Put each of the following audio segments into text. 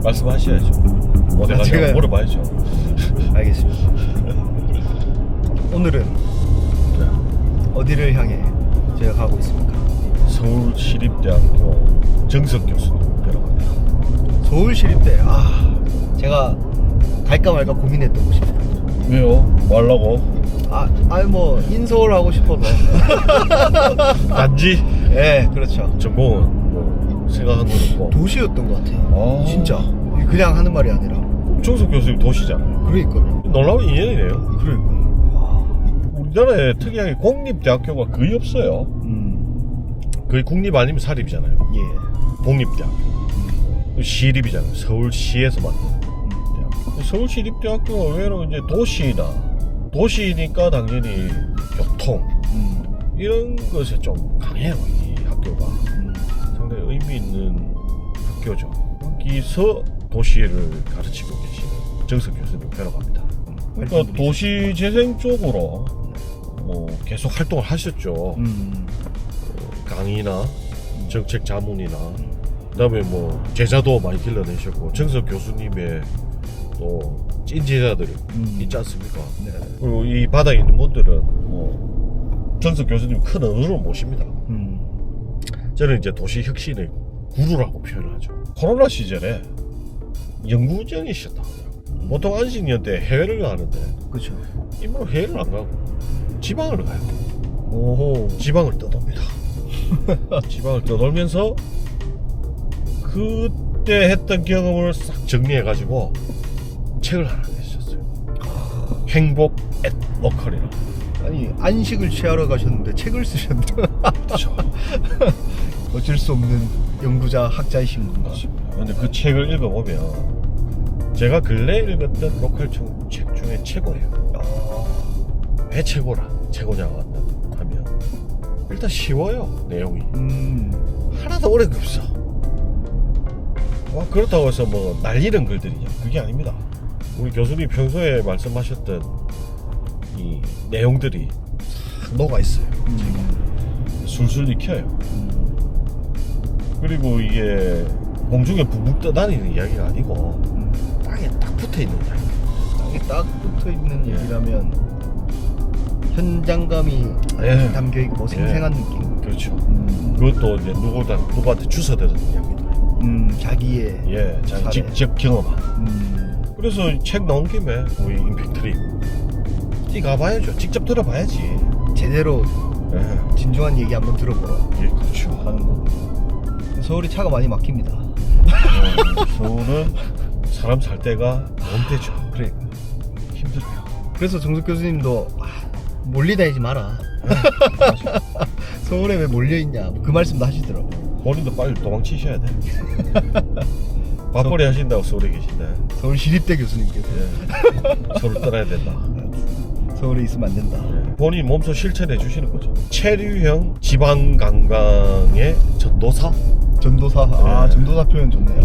말씀하셔야죠. 어디 가냐고 제가- 물어봐야죠. 알겠습니다. 오늘은 어디를 향해 저희가 가고 있습니까? 서울시립대학교 정석 교수님 뵈러 갑니다. 서울시립대. 제가 갈까 말까 고민했던 곳입니다. 왜요? 뭐 하려고? 뭐 인서울 하고 싶어서. 단지? 네, 그렇죠. 전공은 뭐 생각한 건 없고. 도시였던 것 같아요. 아. 진짜 그냥 하는 말이 아니라. 정석 교수님 도시잖아요. 그러니까요. 놀라운 인연이네요. 그러니까요. 우리나라에 특이하게 공립대학교가 거의 없어요. 거의 국립 아니면 사립이잖아요. 예. 공립대학교. 시립이잖아요. 서울시에서 만든 대학교. 서울시립대학교가 의외로 이제 도시니까 당연히 교통 이런 것에 좀 강해요. 이 학교가 상당히 의미 있는 학교죠. 여기서 도시를 가르치고 계시는 정석 교수님 뵈러 갑니다. 그러니까 도시 재생 쪽으로 뭐 계속 활동을 하셨죠. 강의나 정책 자문이나 그다음에 뭐 제자도 많이 길러내셨고 정석 교수님의 또 찐제자들이 있지 않습니까? 네. 그리고 이 바닥에 있는 분들은 뭐 정석 교수님 큰 어른으로 모십니다. 저는 이제 도시 혁신의 구루라고 표현을 하죠. 코로나 시절에 연구전이셨다. 보통 안식년 때 해외를 가는데 그렇죠. 이분은 해외를 안 가고 지방을 가요. 오호. 지방을 떠돕니다. 지방을 떠돌면서 그때 했던 경험을 싹 정리해가지고 책을 하나 내셨어요. 행복 앳 로컬이라고. 아니 안식을 취하러 가셨는데 책을 쓰셨네. 그렇죠. 어쩔 수 없는 연구자 학자이신 건가? 근데 그 책을 읽어보면 제가 근래 읽었던 로컬 책 중에 최고예요. 왜 최고냐고 하면 일단 쉬워요. 내용이 하나도 어려운 게 없어. 그렇다고 해서 뭐 날리는 글들이냐, 그게 아닙니다. 우리 교수님 평소에 말씀하셨던 이 내용들이 싹 녹아 있어요. 술술 익혀요. 그리고 이게 공중에 붕붕 떠다니는 이야기가 아니고 땅에 딱 붙어 있는 이야기. 땅에 딱 붙어 있는 얘기라면 현장감이 담겨 있고 생생한 느낌. 그렇죠. 그것도 이제 누구한테 주워대는 이야기도 아니고. 자기의 자기 사례. 직접 경험한. 그래서 책 나온 김에 우리 임팩트리 가봐야죠. 직접 들어봐야지. 제대로 진중한 얘기 한번 들어보러 그렇죠. 가는 거고. 서울이 차가 많이 막힙니다. 서울은 사람 살 때가 못 되죠. 그래. 힘들어요. 그래서 정석 교수님도 몰리 다니지 마라. 서울에 왜 몰려 있냐 그 말씀도 하시더라고. 본인도 빨리 도망치셔야 돼. 밥벌이 하신다고 서울에 계신데. 서울시립대 교수님께서 서울 떠나야 된다. 서울에 있으면 안 된다. 본인 몸소 실천해 주시는 거죠. 체류형 지방 관광의 전도사. 전도사. 전도사 표현 좋네요.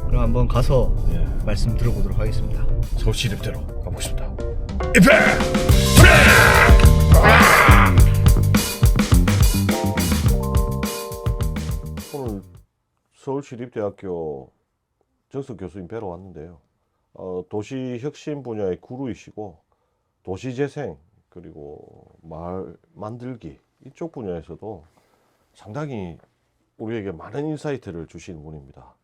그럼 한번 가서 예. 말씀 들어보도록 하겠습니다. 서울시립대로 가보겠습니다. 오늘 서울시립대학교 정석 교수님 뵈러 왔는데요. 도시 혁신 분야의 구루이시고 도시재생 그리고 마을 만들기 이쪽 분야에서도 상당히 우리에게 많은 인사이트를 주시는 분입니다.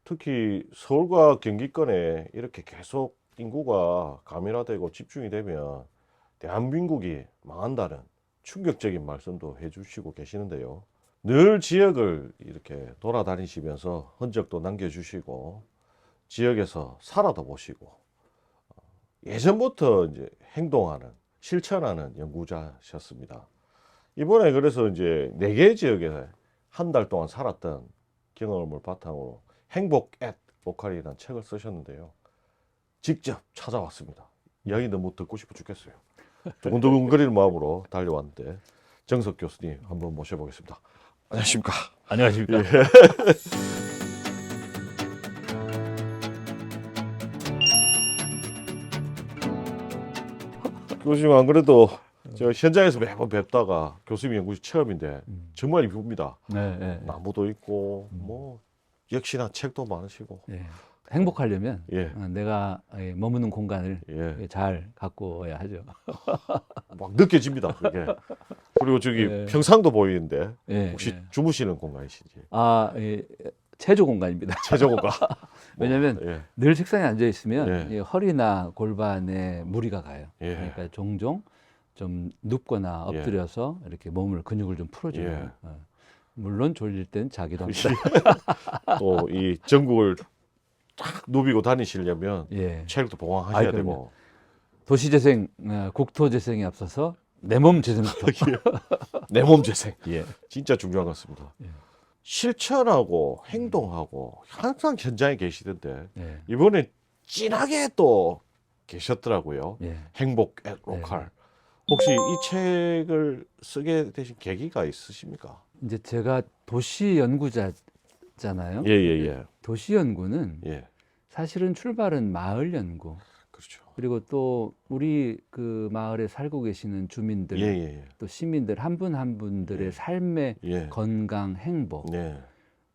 특히 서울과 경기권에 이렇게 계속 인구가 가밀화되고 집중이 되면 대한민국이 망한다는 충격적인 말씀도 해주시고 계시는데요. 늘 지역을 이렇게 돌아다니시면서 흔적도 남겨주시고 지역에서 살아도 보시고 예전부터 이제 행동하는 실천하는 연구자셨습니다. 이번에 그래서 이제 4개 지역에 한 달 동안 살았던 경험을 바탕으로 행복 앳 로컬이라는 책을 쓰셨는데요. 직접 찾아왔습니다. 이야기 너무 듣고 싶어 죽겠어요. 두근두근거리는 마음으로 달려왔는데 정석 교수님 한번 모셔보겠습니다. 안녕하십니까? 안녕하십니까? 예. 교수님 안 그래도 제가 현장에서 매번 뵙다가 교수님 연구실 처음인데 정말 이쁩니다. 네, 네. 나무도 있고 뭐 역시나 책도 많으시고. 예. 행복하려면 예. 내가 머무는 공간을 예. 잘 가꿔야 하죠. 막 느껴집니다. 그게. 그리고 저기 예. 평상도 보이는데 예, 혹시 예. 주무시는 공간이신지. 체조 공간입니다. 최저 공간. 왜냐하면 예. 늘 책상에 앉아 있으면 예. 이 허리나 골반에 무리가 가요. 예. 그러니까 종종 좀 눕거나 엎드려서 이렇게 몸을 근육을 좀 풀어줘요. 예. 물론 졸릴 땐 자기도 합니다. 또 이 전국을 딱 누비고 다니시려면 예. 체력도 보강하셔야 아이, 그럼요. 되고. 도시재생, 국토재생에 앞서서 내 몸 재생부터. 내 몸 재생. 예. 진짜 중요한 것 같습니다. 예. 실천하고 행동하고 항상 현장에 계시던데 예. 이번에 진하게 또 계셨더라고요. 예. 행복 앳 로컬. 혹시 이 책을 쓰게 되신 계기가 있으십니까? 이제 제가 도시 연구자잖아요. 예예예. 도시 연구는 예. 사실은 출발은 마을 연구. 그렇죠. 그리고 또 우리 그 마을에 살고 계시는 주민들, 예예예. 또 시민들 한 분 한 분들의 예. 삶의 예. 건강, 행복, 네.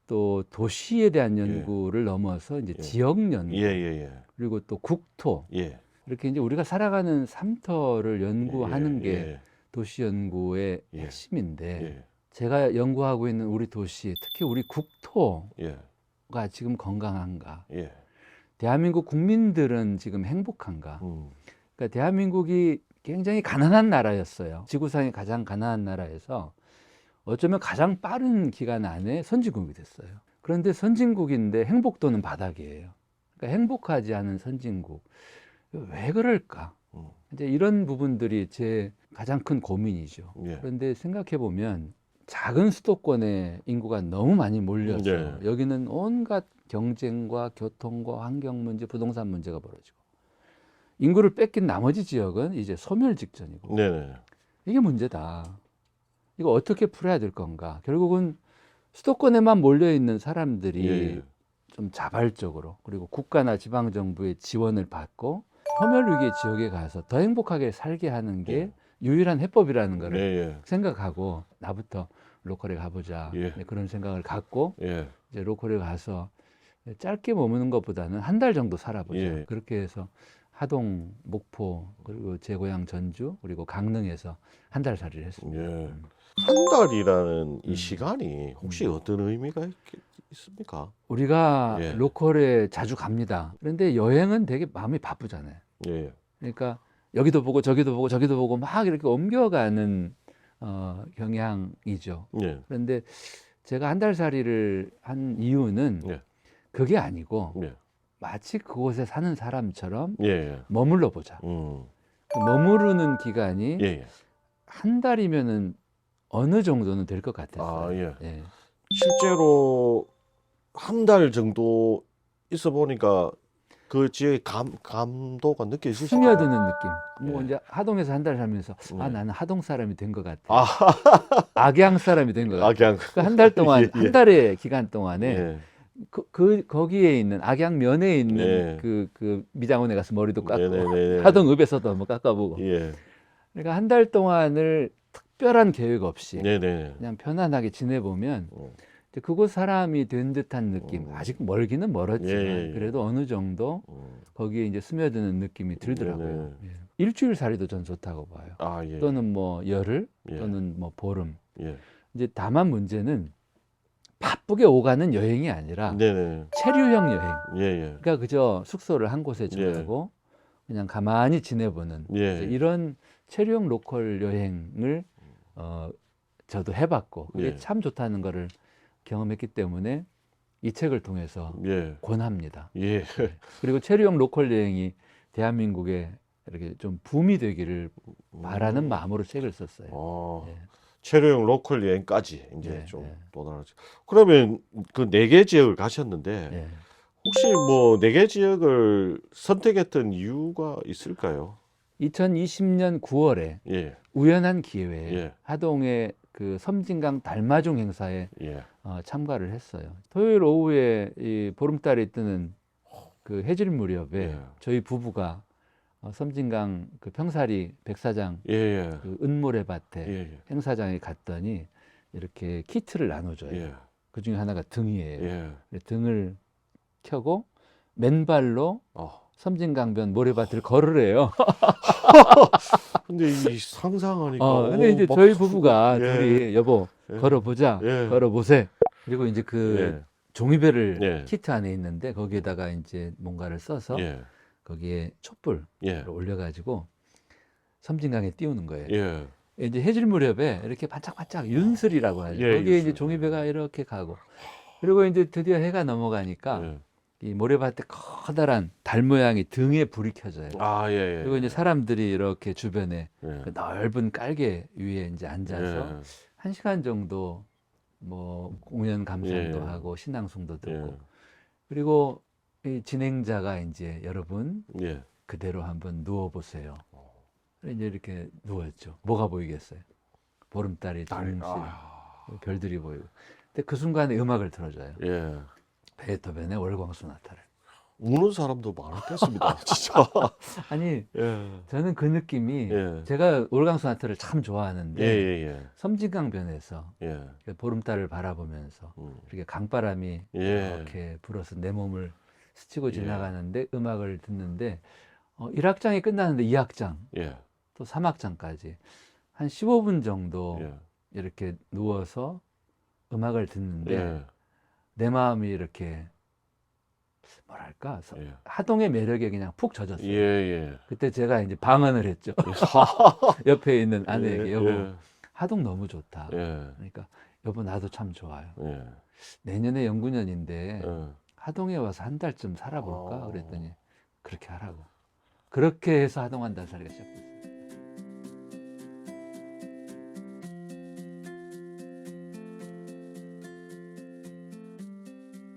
또 도시에 대한 연구를 넘어서 이제 예. 지역 연구, 예예예. 그리고 또 국토, 예. 이렇게 이제 우리가 살아가는 삼터를 연구하는 게 예. 도시 연구의 예. 핵심인데, 예. 제가 연구하고 있는 우리 도시, 특히 우리 국토가 예. 지금 건강한가? 예. 대한민국 국민들은 지금 행복한가? 음. 그러니까 대한민국이 굉장히 가난한 나라였어요. 지구상의 가장 가난한 나라에서 어쩌면 가장 빠른 기간 안에 선진국이 됐어요. 그런데 선진국인데 행복도는 바닥이에요. 그러니까 행복하지 않은 선진국. 왜 그럴까? 이제 이런 부분들이 제 가장 큰 고민이죠. 예. 그런데 생각해 보면 작은 수도권에 인구가 너무 많이 몰려서 네. 여기는 온갖 경쟁과 교통과 환경 문제, 부동산 문제가 벌어지고, 인구를 뺏긴 나머지 지역은 이제 소멸 직전이고, 네네. 이게 문제다. 이거 어떻게 풀어야 될 건가? 결국은 수도권에만 몰려 있는 사람들이 예. 좀 자발적으로, 그리고 국가나 지방 정부의 지원을 받고 소멸 위기 지역에 가서 더 행복하게 살게 하는 게 예. 유일한 해법이라는 거를 네. 예. 생각하고 나부터 로컬에 가보자. 예. 네, 그런 생각을 갖고 예. 이제 로컬에 가서 짧게 머무는 것보다는 한 달 정도 살아보자. 예. 그렇게 해서 하동, 목포, 그리고 제 고향 전주, 그리고 강릉에서 한 달 살이를 했습니다. 예. 한 달이라는 이 음. 시간이 혹시 어떤 의미가 있습니까? 우리가 예. 로컬에 자주 갑니다. 그런데 여행은 되게 마음이 바쁘잖아요. 예. 그러니까 여기도 보고 저기도 보고 저기도 보고 막 이렇게 옮겨가는 경향이죠. 예. 그런데 제가 한 달 살이를 한 이유는 예. 그게 아니고 예. 마치 그곳에 사는 사람처럼 예. 머물러 보자. 머무르는 기간이 예. 예. 한 달이면은 어느 정도는 될 것 같았어요. 아, 예. 예. 실제로 한 달 정도 있어 보니까 그 지역의 감도가 느껴지시죠? 스며드는 느낌. 뭐 예. 이제 하동에서 한 달 살면서 예. 나는 하동 사람이 된 것 같아. 아, 악양 사람이 된 것 같아. 그냥 그 한 달 동안 예, 예. 한 달의 기간 동안에 예. 거기에 있는 악양면에 있는 예. 그 미장원에 가서 머리도 깎고 네네네. 하동읍에서도 한번 깎아보고. 예. 그러니까 한 달 동안을 특별한 계획 없이 네네. 그냥 편안하게 지내보면 이제 그곳 사람이 된 듯한 느낌. 아직 멀기는 멀었지만 예, 예. 그래도 어느 정도 거기에 이제 스며드는 느낌이 들더라고요. 예. 일주일 살이도 전 좋다고 봐요. 아, 예. 또는 뭐 열흘, 예. 또는 뭐 보름. 예. 이제 다만 문제는 바쁘게 오가는 여행이 아니라 네네. 체류형 여행. 예, 예. 그러니까 그저 숙소를 한 곳에 정하고 그냥 가만히 지내보는 예. 이제 이런 체류형 로컬 여행을 저도 해봤고 그게 예. 참 좋다는 거를 경험했기 때문에 이 책을 통해서 예. 권합니다. 예. 그리고 체류형 로컬 여행이 대한민국에 이렇게 좀 붐이 되기를 바라는 마음으로 책을 썼어요. 아, 예. 체류형 로컬 여행까지 이제 네, 좀 네. 도달하죠. 그러면 그 4개 지역을 가셨는데 예. 혹시 뭐 4개 지역을 선택했던 이유가 있을까요? 2020년 9월에 예. 우연한 기회에 예. 하동의 그 섬진강 달마중 행사에 예. 참가를 했어요. 토요일 오후에 이 보름달이 뜨는 그 해질 무렵에 예. 저희 부부가 섬진강 그 평사리 백사장 예, 예. 그 은모래밭에 예, 예. 행사장에 갔더니 이렇게 키트를 나눠줘요. 예. 그 중에 하나가 등이에요. 예. 등을 켜고 맨발로 어. 섬진강변 모래밭을 걸으래요. 근데 이 상상하니까 근데 이제 막 저희 부부가 예. 둘이 여보 예. 걸어보자, 예. 걸어보세. 그리고 이제 그 예. 종이배를 예. 키트 안에 있는데 거기에다가 이제 뭔가를 써서 예. 거기에 촛불을 예. 올려가지고 섬진강에 띄우는 거예요. 예. 이제 해질 무렵에 이렇게 반짝반짝 윤슬이라고 하죠. 예, 거기에 윤슬. 이제 종이배가 이렇게 가고 그리고 이제 드디어 해가 넘어가니까 예. 이 모래밭에 커다란 달 모양의 등에 불이 켜져요. 아, 예, 예. 그리고 이제 사람들이 이렇게 주변에 예. 그 넓은 깔개 위에 이제 앉아서 예. 1시간 정도 뭐 공연 감상도 예. 하고 신앙송도 듣고 예. 그리고 이 진행자가 이제 여러분 예. 그대로 한번 누워 보세요. 이제 이렇게 누웠죠. 뭐가 보이겠어요? 보름달이 둥실, 별들이 보이고. 근데 그 순간에 음악을 틀어줘요. 예. 베토벤의 월광 소나타를. 우는 사람도 많았겠습니다. 진짜. 아니 예. 저는 그 느낌이 예. 제가 월광 소나타를 참 예, 좋아하는데 예, 섬진강변에서 예. 예. 보름달을 바라보면서 음. 이렇게 강바람이 예. 이렇게 불어서 내 몸을 스치고 예. 지나가는데 음악을 듣는데 1악장이 끝나는데 2악장 예. 또 3악장까지 한 15분 정도 예. 이렇게 누워서 음악을 듣는데 예. 내 마음이 이렇게 뭐랄까 예. 하동의 매력에 그냥 푹 젖었어요. 예, 예. 그때 제가 이제 방언을 했죠. 옆에 있는 아내에게 여보 예. 하동 너무 좋다. 예. 그러니까 여보 나도 참 좋아요. 예. 내년에 연구년인데 예. 하동에 와서 한 달쯤 살아볼까 어. 그랬더니 그렇게 하라고. 그렇게 해서 하동 한 달 살기가 시작했어요.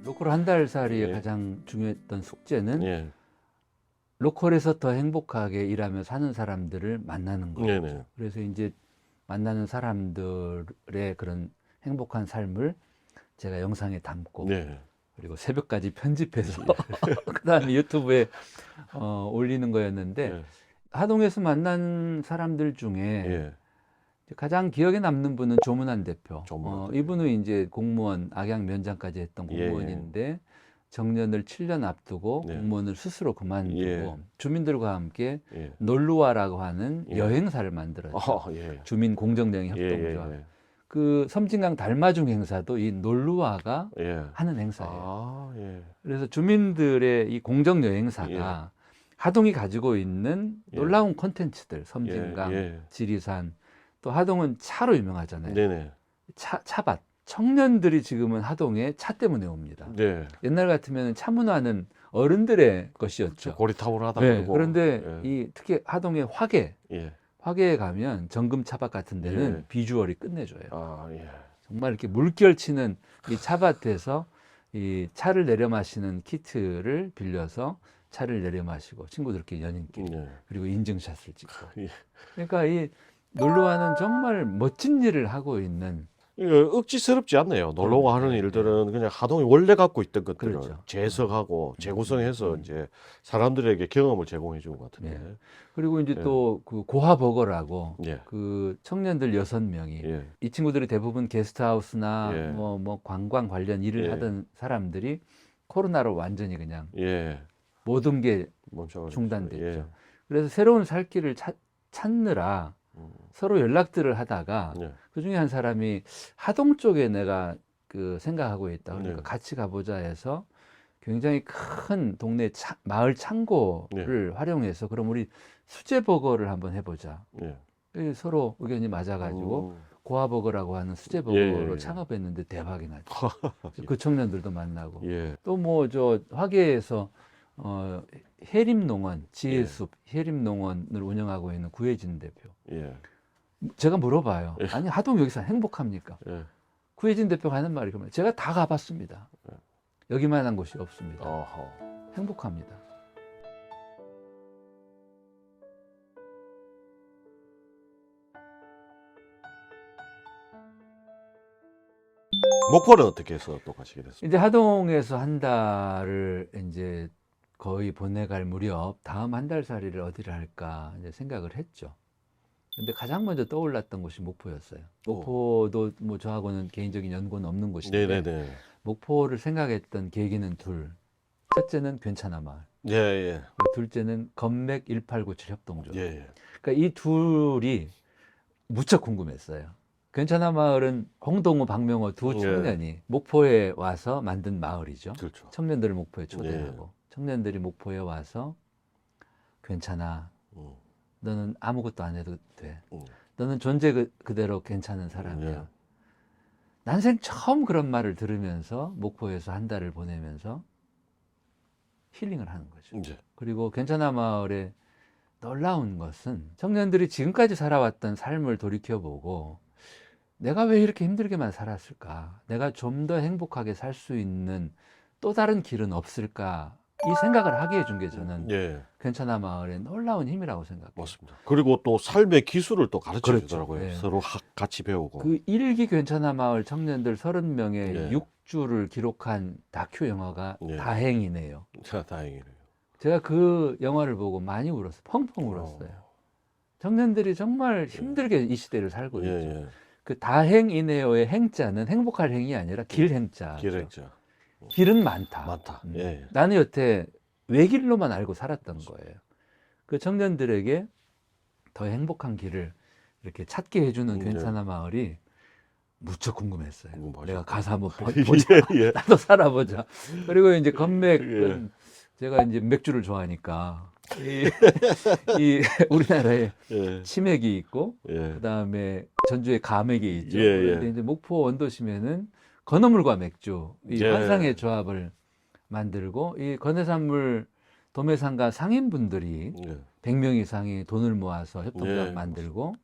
로컬 한 달 살이의 예. 가장 중요했던 숙제는 예. 로컬에서 더 행복하게 일하며 사는 사람들을 만나는 거예요. 네네. 그래서 이제 만나는 사람들의 그런 행복한 삶을 제가 영상에 담고 네. 그리고 새벽까지 편집해서 그다음에 유튜브에 올리는 거였는데 예. 하동에서 만난 사람들 중에 예. 가장 기억에 남는 분은 조문환 대표. 조문환 대표. 이분은 이제 공무원 악양 면장까지 했던 예, 공무원인데 정년을 7년 앞두고 네. 공무원을 스스로 그만두고 예. 주민들과 함께 예. 놀루와라고 하는 예. 여행사를 만들었죠. 아, 예. 주민 공정령 협동조합. 예. 그 섬진강 달마중 행사도 이 놀루와가 예. 하는 행사예요. 아, 예. 그래서 주민들의 이 공정 여행사가 하동이 가지고 있는 예. 놀라운 콘텐츠들, 섬진강, 예. 지리산, 또 하동은 차로 유명하잖아요. 네네. 차밭. 청년들이 지금은 하동에 차 때문에 옵니다. 네. 옛날 같으면 차 문화는 어른들의 것이었죠. 고리타분하다 네, 그러고. 그런데 예. 이 특히 하동의 화계에 예. 가면 정금 차밭 같은 데는 예. 비주얼이 끝내줘요. 아, 예. 정말 이렇게 물결 치는 이 차밭에서 이 차를 내려 마시는 키트를 빌려서 차를 내려 마시고 친구들끼리 연인끼리 예. 그리고 인증샷을 찍고. 예. 그러니까 이 놀러와는 정말 멋진 일을 하고 있는 이거 억지스럽지 않네요. 놀러가 하는 네, 일들은 그냥 하동이 원래 갖고 있던 것들을 그렇죠. 재석하고 재구성해서 이제 사람들에게 경험을 제공해 준 것 같은데. 예. 그리고 이제 예. 또 그 고하버거라고 예. 그 청년들 6명이 예. 이 친구들이 대부분 게스트하우스나 예. 뭐 관광 관련 일을 예. 하던 사람들이 코로나로 완전히 그냥 예. 모든 게 멈춰 중단됐죠. 그래서 새로운 살 길을 찾느라 음. 서로 연락들을 하다가 예. 그 중에 한 사람이 하동 쪽에 내가 그 생각하고 있다. 그러니까 네. 같이 가보자 해서 굉장히 큰 동네 마을 창고를 활용해서 그럼 우리 수제버거를 한번 해보자. 예. 서로 의견이 맞아가지고 고아버거라고 하는 수제버거로 창업했는데 대박이 났죠. 그 청년들도 만나고 예. 또 뭐 저 화계에서 해림농원 지혜숲 해림농원을 운영하고 있는 구혜진 대표. 예. 제가 물어봐요. 아니 하동 여기서 행복합니까? 예. 구혜진 대표가 하는 말이 그러면 제가 다 가봤습니다. 여기만한 곳이 없습니다. 어허. 행복합니다. 목포는 어떻게 해서 또 가시게 됐습니까? 이제 하동에서 한 달을 이제 거의 보내갈 무렵 다음 한 달 살이를 어디를 할까 이제 생각을 했죠. 근데 가장 먼저 떠올랐던 곳이 목포였어요. 목포도 뭐 저하고는 개인적인 연고는 없는 곳인데 네네네. 목포를 생각했던 계기는 둘. 첫째는 괜찮아 마을. 예, 예. 그리고 둘째는 건맥 1897 협동조. 예, 예. 그러니까 이 둘이 무척 궁금했어요. 괜찮아 마을은 홍동우, 박명호 두 청년이 목포에 와서 만든 마을이죠. 그렇죠. 청년들을 목포에 초대하고 청년들이 목포에 와서 괜찮아. 너는 아무것도 안 해도 돼. 너는 존재 그대로 괜찮은 사람이야. 난생 처음 그런 말을 들으면서 목포에서 한 달을 보내면서 힐링을 하는 거죠. 그리고 괜찮아 마을의 놀라운 것은 청년들이 지금까지 살아왔던 삶을 돌이켜보고 내가 왜 이렇게 힘들게만 살았을까? 내가 좀 더 행복하게 살 수 있는 또 다른 길은 없을까? 이 생각을 하게 해준 게 저는 괜찮아 마을의 놀라운 힘이라고 생각해요. 맞습니다. 그리고 또 삶의 기술을 또 가르쳐 그렇죠. 주더라고요. 네. 서로 같이 배우고. 그 일기 괜찮아 마을 청년들 30명의 네. 6주를 기록한 다큐 영화가 다행이네요. 자, 다행이네요. 제가 그 영화를 보고 많이 울었어요. 펑펑 울었어요. 청년들이 정말 힘들게 이 시대를 살고 있죠. 그 다행이네요의 행자는 행복할 행이 아니라 길행자. 길행자. 길은 많다. 많다. 나는 여태 외길로만 알고 살았던 거예요. 그 청년들에게 더 행복한 길을 이렇게 찾게 해주는 괜찮아 마을이 무척 궁금했어요. 내가 가서 한번 보자. 나도 살아보자. 그리고 이제 건맥은 제가 이제 맥주를 좋아하니까 이 우리나라에 치맥이 있고 그다음에 전주에 가맥이 있죠. 그런데 이제 목포 원도심에는 건어물과 맥주 이 환상의 조합을 만들고 이 건해산물 도매상가 상인분들이 100명 이상이 돈을 모아서 협동조합 만들고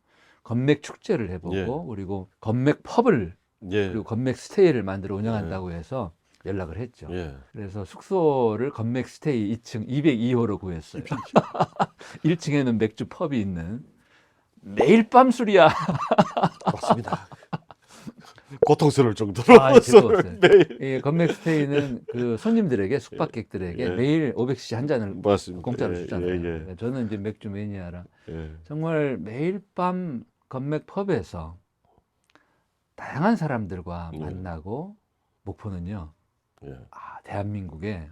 건맥 축제를 해보고 그리고 건맥 펍을 그리고 건맥 스테이를 만들어 운영한다고 해서 연락을 했죠. 그래서 숙소를 건맥 스테이 2층 202호로 구했어요. 1층에는 맥주 펍이 있는 매일 밤 술이야. 맞습니다. 고통스러울 정도로 술을 매일. 이 건맥 스테이는 그 손님들에게 숙박객들에게 매일 500cc 한 잔을 공짜로 주잖아요. 저는 이제 맥주 매니아라 정말 매일 밤 건맥 펍에서 다양한 사람들과 만나고 목포는요. 대한민국의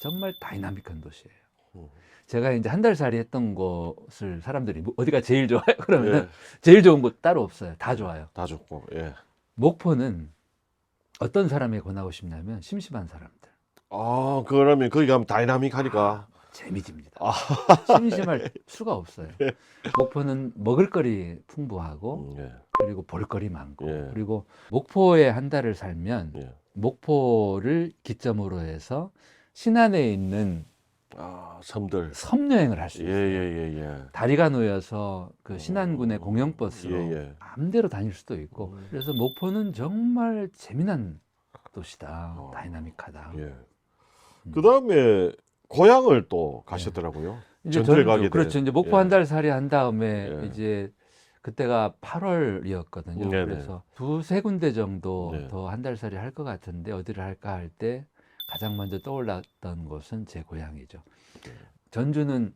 정말 다이나믹한 도시예요. 제가 이제 한 달 살이 했던 곳을 사람들이 어디가 제일 좋아요? 그러면 제일 좋은 곳 따로 없어요. 다 좋아요. 다 좋고. 목포는 어떤 사람에게 권하고 싶냐면 심심한 사람들. 그러면 거기 가면 다이나믹하니까 재미집니다. 심심할 수가 없어요. 목포는 먹을거리 풍부하고 그리고 볼거리 많고 그리고 목포에 한 달을 살면 목포를 기점으로 해서 신안에 있는 섬들 섬 여행을 할 수 있어요. 다리가 놓여서 그 신안군의 공영버스로 마음대로 다닐 수도 있고 그래서 목포는 정말 재미난 도시다. 다이나믹하다. 그 다음에 고향을 또 가셨더라고요. 이제 전주에 가게 그렇죠. 이제 목포 한 달 살이 한 다음에 이제 그때가 8월이었거든요. 그래서 두세 군데 정도 더 한 달 살이 할 것 같은데 어디를 할까 할 때 가장 먼저 떠올랐던 곳은 제 고향이죠. 전주는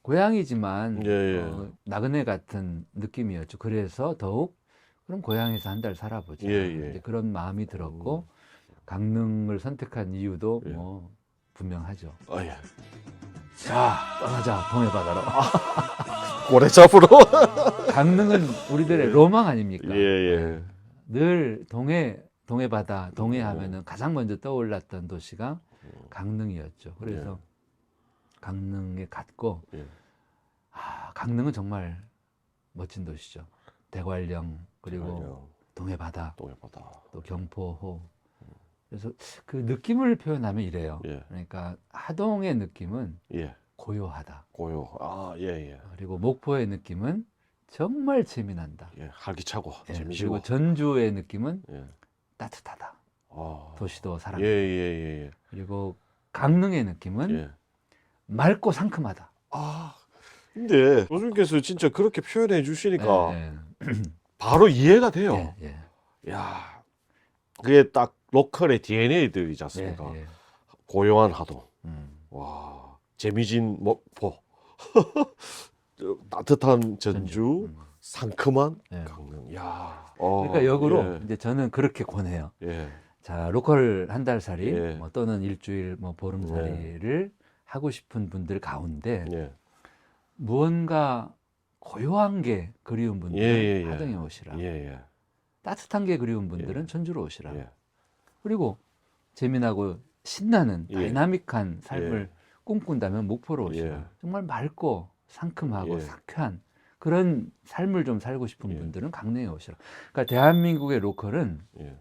고향이지만 나그네 같은 느낌이었죠. 그래서 더욱 그럼 고향에서 한 달 살아보자. 이제 그런 마음이 들었고 강릉을 선택한 이유도 뭐 분명하죠. 자, 떠나자 동해바다로. 고래 잡으러. 강릉은 우리들의 로망 아닙니까? 늘 동해바다, 동해하면은 가장 먼저 떠올랐던 도시가 강릉이었죠. 그래서 강릉에 갔고, 강릉은 정말 멋진 도시죠. 대관령 그리고 동해바다, 또 경포호. 그래서 그 느낌을 표현하면 이래요. 그러니까 하동의 느낌은 고요하다. 그리고 목포의 느낌은 정말 재미난다. 활기차고 재미지고. 그리고 전주의 느낌은 따뜻하다. 도시도 사랑한다. 그리고 강릉의 느낌은 맑고 상큼하다. 근데 교수님께서 진짜 그렇게 표현해 주시니까 바로 이해가 돼요. 야, 그게 딱 로컬의 DNA들이지 않습니까? 고요한 하동, 와, 재미진 목포. 따뜻한 전주, 상큼한 네. 강릉. 야. 그러니까 역으로 예. 이제 저는 그렇게 권해요. 예. 자, 로컬 한 달살이 예. 뭐 또는 일주일 뭐 보름살이를 하고 싶은 분들 가운데 예. 무언가 고요한 게 그리운 분들은 예. 하동에 오시라. 예. 따뜻한 게 그리운 분들은 예. 전주로 오시라. 예. 그리고 재미나고 신나는 예. 다이나믹한 삶을 예. 꿈꾼다면 목포로 오시라. 예. 정말 맑고 상큼하고 예. 상쾌한 그런 삶을 좀 살고 싶은 예. 분들은 강릉에 오시라. 그러니까 대한민국의 로컬은 예.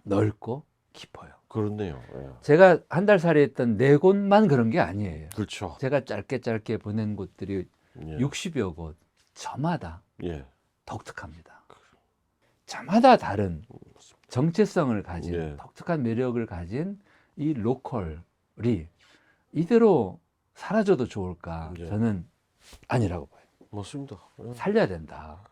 넓고 깊어요. 그렇네요. 예. 제가 한 달 살이 했던 네 곳만 그런 게 아니에요. 그렇죠. 제가 짧게 보낸 곳들이 예. 60여 곳, 저마다 예. 독특합니다. 저마다 다른 정체성을 가진 예. 독특한 매력을 가진 이 로컬이 이대로 사라져도 좋을까? 예. 저는 아니라고 봐요. 맞습니다. 예. 살려야 된다.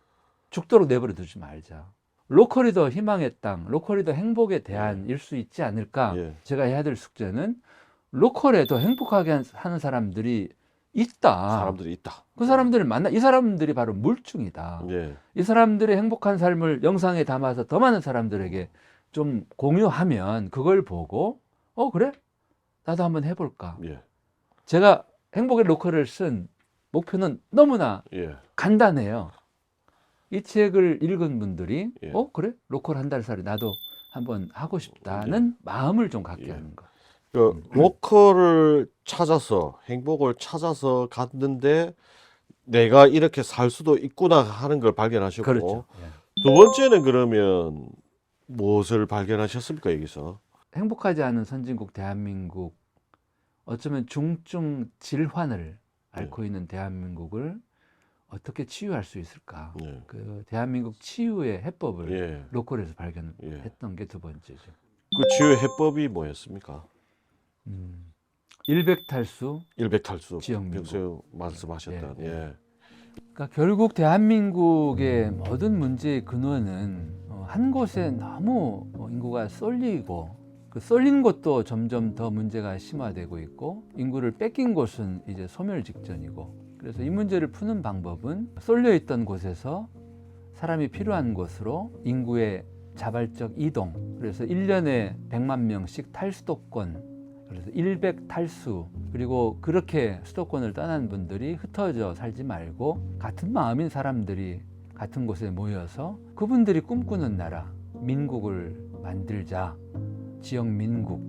죽도록 내버려 두지 말자. 로컬이 더 희망의 땅, 로컬이 더 행복의 대안일 수 있지 않을까? 예. 제가 해야 될 숙제는 로컬에 더 행복하게 하는 사람들이 있다. 사람들이 있다. 그 사람들을 만나, 이 사람들이 바로 물중이다. 예. 이 사람들의 행복한 삶을 영상에 담아서 더 많은 사람들에게 좀 공유하면 그걸 보고, 그래? 나도 한번 해볼까? 예. 제가 행복의 로컬을 쓴 목표는 너무나 예. 간단해요. 이 책을 읽은 분들이 예. 그래? 로컬 한 달살이 나도 한번 하고 싶다는 마음을 좀 갖게 예. 하는 것. 그 로컬을 찾아서 행복을 찾아서 갔는데 내가 이렇게 살 수도 있구나 하는 걸 발견하셨고 그렇죠. 예. 두 번째는 그러면 무엇을 발견하셨습니까 여기서? 행복하지 않은 선진국 대한민국, 어쩌면 중증 질환을 앓고 있는 대한민국을 어떻게 치유할 수 있을까? 예. 그 대한민국 치유의 해법을 예. 로컬에서 발견했던 게 두 번째죠. 그 치유 해법이 뭐였습니까? 일백탈수. 일백탈수. 지역민국. 평소에 말씀하셨던. 예. 그러니까 결국 대한민국의 모든 문제의 근원은 한 곳에 너무 인구가 쏠리고 그 쏠린 곳도 점점 더 문제가 심화되고 있고 인구를 뺏긴 곳은 이제 소멸 직전이고 그래서 이 문제를 푸는 방법은 쏠려 있던 곳에서 사람이 필요한 곳으로 인구의 자발적 이동, 그래서 1년에 100만 명씩 탈수도권, 그래서 100 탈수, 그리고 그렇게 수도권을 떠난 분들이 흩어져 살지 말고 같은 마음인 사람들이 같은 곳에 모여서 그분들이 꿈꾸는 나라, 민국을 만들자. 지역 민국,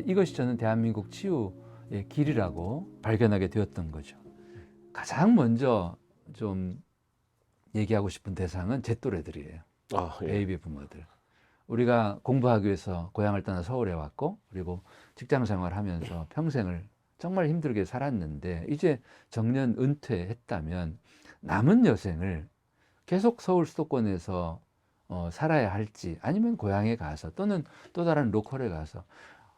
이것이 저는 대한민국 치유의 길이라고 발견하게 되었던 거죠. 가장 먼저 좀 얘기하고 싶은 대상은 제 또래들이에요. 아, 예. 베이비 부모들. 우리가 공부하기 위해서 고향을 떠나 서울에 왔고 그리고 직장 생활하면서 평생을 정말 힘들게 살았는데 이제 정년 은퇴했다면 남은 여생을 계속 서울 수도권에서 살아야 할지 아니면 고향에 가서 또는 또 다른 로컬에 가서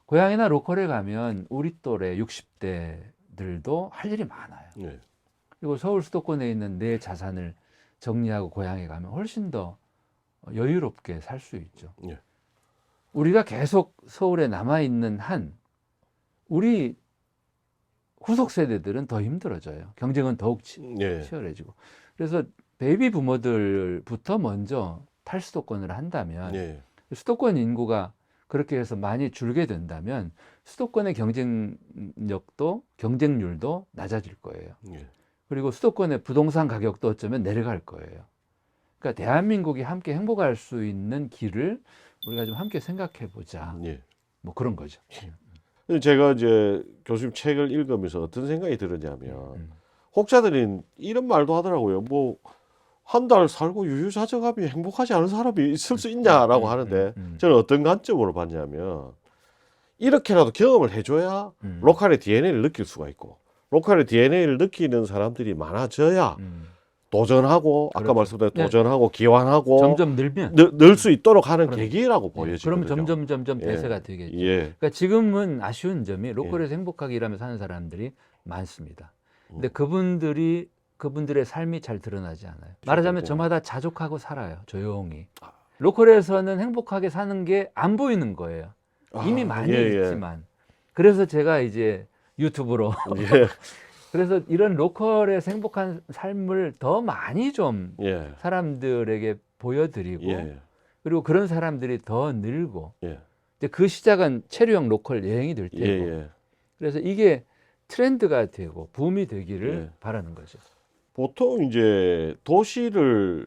고향이나 로컬에 가면 우리 또래 60대들도 할 일이 많아요. 예. 그리고 서울 수도권에 있는 내 자산을 정리하고 고향에 가면 훨씬 더 여유롭게 살 수 있죠. 예. 우리가 계속 서울에 남아있는 한 우리 후속 세대들은 더 힘들어져요. 경쟁은 더욱 예. 치열해지고. 그래서 베이비 부모들부터 먼저 탈수도권을 한다면 예. 수도권 인구가 그렇게 해서 많이 줄게 된다면 수도권의 경쟁률도 낮아질 거예요. 예. 그리고 수도권의 부동산 가격도 어쩌면 내려갈 거예요. 그러니까 대한민국이 함께 행복할 수 있는 길을 우리가 좀 함께 생각해 보자. 예. 뭐 그런 거죠. 제가 이제 교수님 책을 읽으면서 어떤 생각이 들었냐면 혹자들이 이런 말도 하더라고요. 뭐 한 달 살고 유유자적하면 행복하지 않은 사람이 있을 수 있냐라고 하는데 저는 어떤 관점으로 봤냐면 이렇게라도 경험을 해줘야 로컬의 DNA를 느낄 수가 있고 로컬의 DNA를 느끼는 사람들이 많아져야 도전하고 아까 그렇죠. 말씀드린 네. 도전하고 기환하고 점점 늘면 늘 수 있도록 하는 그럼. 계기라고 그럼 보여지거든요. 점점 예. 대세가 되겠죠. 예. 그러니까 지금은 아쉬운 점이 로컬에서 행복하게 일하며 사는 사람들이 많습니다. 근데 그분들의 삶이 잘 드러나지 않아요. 말하자면 저마다 자족하고 살아요. 조용히. 로컬에서는 행복하게 사는 게 안 보이는 거예요. 이미 많이 예, 예. 있지만. 그래서 제가 이제 유튜브로. 예. 그래서 이런 로컬에서 행복한 삶을 더 많이 좀 예. 사람들에게 보여드리고 예. 그리고 그런 사람들이 더 늘고 예. 이제 그 시작은 체류형 로컬 여행이 될 예. 테고 예. 그래서 이게 트렌드가 되고 붐이 되기를 예. 바라는 거죠. 보통 이제 도시를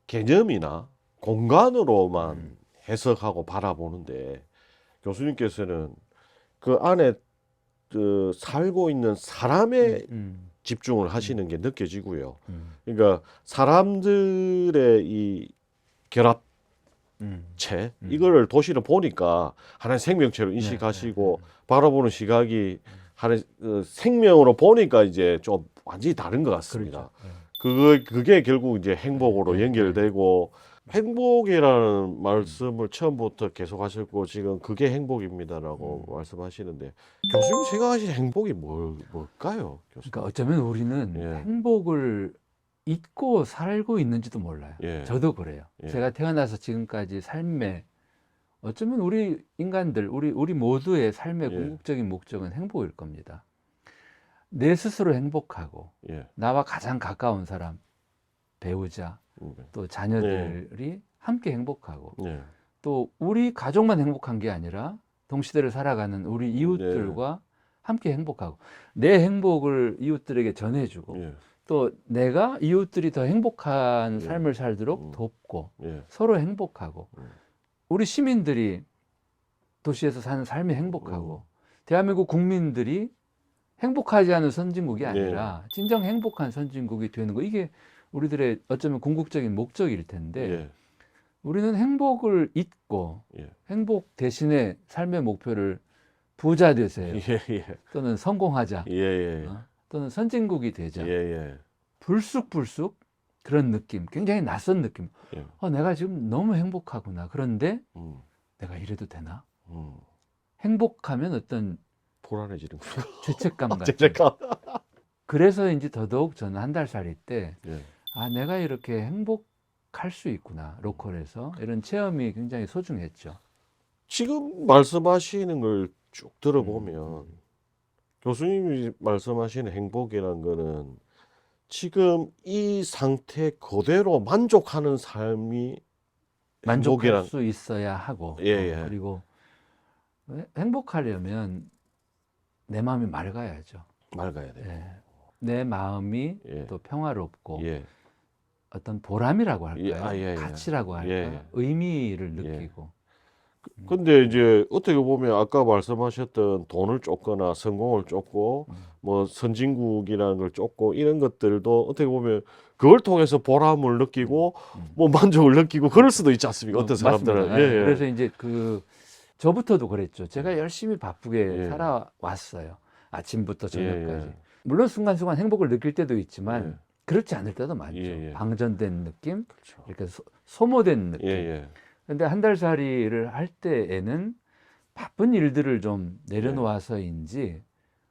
개념이나 공간으로만 해석하고 바라보는데 교수님께서는 그 안에 그 살고 있는 사람에 집중을 하시는 게 느껴지고요. 그러니까 사람들의 이 결합체 이거를 도시를 보니까 하나의 생명체로 인식하시고 바라보는 시각이 하나의 생명으로 보니까 이제 좀 완전히 다른 것 같습니다. 그렇죠. 그게 결국 이제 행복으로 연결되고 행복이라는 말씀을 처음부터 계속 하셨고 지금 그게 행복입니다라고 말씀하시는데 교수님 생각하시는 행복이 뭘까요? 교수님? 그러니까 어쩌면 우리는 예. 행복을 잊고 살고 있는지도 몰라요. 예. 저도 그래요. 예. 제가 태어나서 지금까지 삶에 어쩌면 우리 인간들, 우리 모두의 삶의 예. 궁극적인 목적은 행복일 겁니다. 내 스스로 행복하고 예. 나와 가장 가까운 사람, 배우자, 또 자녀들이 함께 행복하고 예. 또 우리 가족만 행복한 게 아니라 동시대를 살아가는 우리 이웃들과 함께 행복하고 내 행복을 이웃들에게 전해주고 예. 또 내가 이웃들이 더 행복한 예. 삶을 살도록 돕고 예. 서로 행복하고 우리 시민들이 도시에서 사는 삶이 행복하고 대한민국 국민들이 행복하지 않은 선진국이 아니라 진정 행복한 선진국이 되는 거 이게 우리들의 어쩌면 궁극적인 목적일 텐데 예. 우리는 행복을 잊고 예. 행복 대신에 삶의 목표를 부자 되세요. 예. 또는 성공하자. 예. 예. 또는 선진국이 되자. 예. 예. 불쑥불쑥 그런 느낌, 굉장히 낯선 느낌. 예. 내가 지금 너무 행복하구나. 그런데 내가 이래도 되나? 행복하면 어떤 불안해지는군요. 죄책감 같은. 죄책감. 그래서인지 더더욱 저는 한 달 살이 때 예. 내가 이렇게 행복할 수 있구나. 로컬에서 이런 체험이 굉장히 소중했죠. 지금 말씀하시는 걸 쭉 들어보면 교수님이 말씀하시는 행복이라는 거는 지금 이 상태 그대로 만족하는 삶이 만족할 행복이란- 수 있어야 하고 예, 예. 그리고 행복하려면 내 마음이 맑아야죠. 맑아야 돼요. 예. 내 마음이 예. 또 평화롭고 예. 어떤 보람이라고 할까요? 예, 예. 가치라고 할까? 예. 의미를 느끼고 근데 이제 어떻게 보면 아까 말씀하셨던 돈을 쫓거나 성공을 쫓고 뭐 선진국이라는 걸 쫓고 이런 것들도 어떻게 보면 그걸 통해서 보람을 느끼고 뭐 만족을 느끼고 그럴 수도 있지 않습니까? 어떤 사람들은. 맞습니다. 그래서 이제 저부터도 그랬죠. 제가 열심히 바쁘게 예. 살아왔어요. 아침부터 저녁까지. 예. 물론 순간순간 행복을 느낄 때도 있지만 예. 그렇지 않을 때도 많죠. 예. 방전된 느낌, 그렇죠. 이렇게 소모된 느낌. 예. 근데 한 달 살이를 할 때에는 바쁜 일들을 좀 내려놓아서인지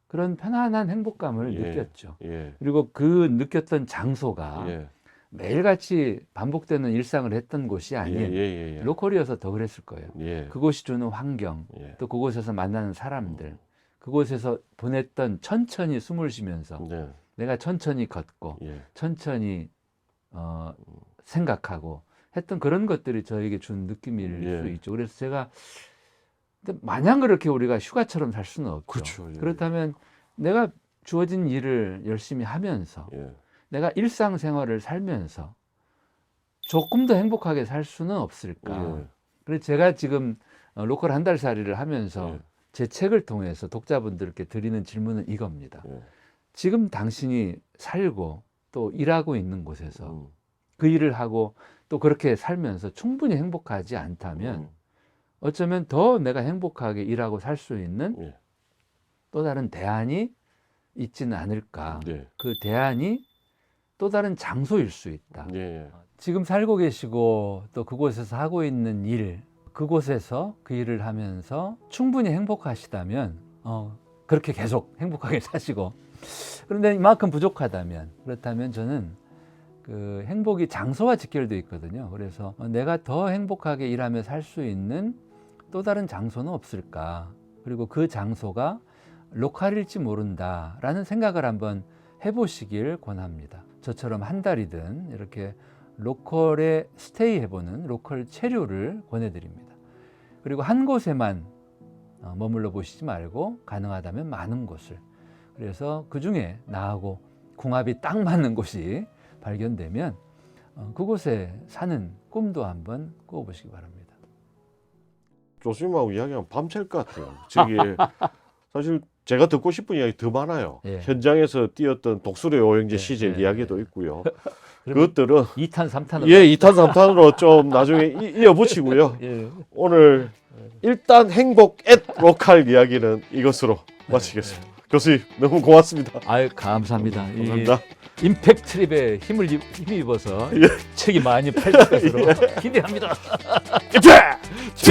그런 편안한 행복감을 예. 느꼈죠. 예. 그리고 그 느꼈던 장소가 예. 매일같이 반복되는 일상을 했던 곳이 아닌 예. 로컬이어서 더 그랬을 거예요. 예. 그곳이 주는 환경, 예. 또 그곳에서 만나는 사람들, 그곳에서 보냈던 천천히 숨을 쉬면서 네. 내가 천천히 걷고 예. 천천히 생각하고 했던 그런 것들이 저에게 준 느낌일 예. 수 있죠. 그래서 제가 근데 마냥 그렇게 우리가 휴가처럼 살 수는 없죠. 그렇죠. 예. 그렇다면 내가 주어진 일을 열심히 하면서 예. 내가 일상생활을 살면서 조금 더 행복하게 살 수는 없을까. 예. 그래서 제가 지금 로컬 한 달 살이를 하면서 예. 제 책을 통해서 독자분들께 드리는 질문은 이겁니다. 예. 지금 당신이 살고 또 일하고 있는 곳에서 음. 그 일을 하고 또 그렇게 살면서 충분히 행복하지 않다면 어쩌면 더 내가 행복하게 일하고 살 수 있는 예. 또 다른 대안이 있지는 않을까. 네. 그 대안이 또 다른 장소일 수 있다. 예. 지금 살고 계시고 또 그곳에서 하고 있는 일, 그곳에서 그 일을 하면서 충분히 행복하시다면 그렇게 계속 행복하게 사시고 그런데 이만큼 부족하다면 그렇다면 저는 그 행복이 장소와 직결되어 있거든요. 그래서 내가 더 행복하게 일하며 살 수 있는 또 다른 장소는 없을까? 그리고 그 장소가 로컬일지 모른다라는 생각을 한번 해보시길 권합니다. 저처럼 한 달이든 이렇게 로컬에 스테이 해보는 로컬 체류를 권해드립니다. 그리고 한 곳에만 머물러 보시지 말고 가능하다면 많은 곳을, 그래서 그 중에 나하고 궁합이 딱 맞는 곳이 발견되면 그곳에 사는 꿈도 한번 꾸어보시기 바랍니다. 교수님하고 이야기하면 밤샐 것 같아요. 저기 사실 제가 듣고 싶은 이야기 더 많아요. 예. 현장에서 뛰었던 독수리 오형제 예, 시절 예, 이야기도 있고요. 그러면 그것들은 2탄, 3탄으로 예, 2탄, 3탄으로 좀 나중에 이어붙이고요. 예. 오늘 일단 행복 앳 로컬 이야기는 이것으로 마치겠습니다. 교수님 너무 고맙습니다. 아유, 감사합니다. 감사합니다. 임팩트 트립에 힘입어서 예. 책이 많이 팔릴 것으로 기대합니다. 임팩트!